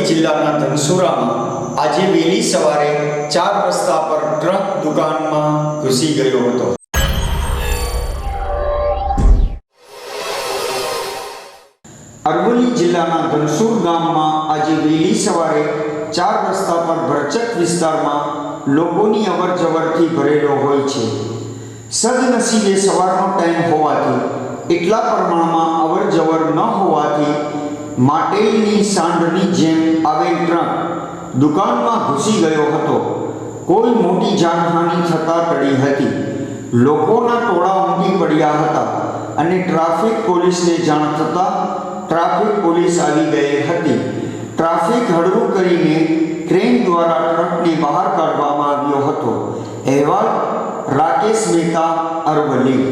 જિલ્લાના ધનસુરામાં આજે વહેલી સવારે 4 રસ્તા પર ટ્રક દુકાનમાં ઘૂસી ગયો હતો. અરવલ્લી જિલ્લાના ધનસુર ગામમાં આજે વહેલી સવારે 4 રસ્તા પર ભરચક વિસ્તારમાં લોકોની અવરજવરથી ભરેલો હોય છે. સદનસીબે સવારનો ટાઈમ હોવાથી એટલા પ્રમાણમાં અવરજવર ન હોવાથી માટેલની સાંઢની જેમ આવેલ ટ્રક દુકાનમાં ઘૂસી ગયો હતો. કોઈ મોટી જાનહાનિ થતાં ટળી હતી. લોકોના ટોળા ઉમટી પડ્યા હતા અને ટ્રાફિક પોલીસને જાણ થતાં ટ્રાફિક પોલીસ આવી ગઈ હતી. ટ્રાફિક હળવું કરીને ક્રેન દ્વારા ટ્રકને બહાર કાઢવામાં આવ્યો હતો. અહેવાલ રાકેશ મહેતા, અરવલ્લી.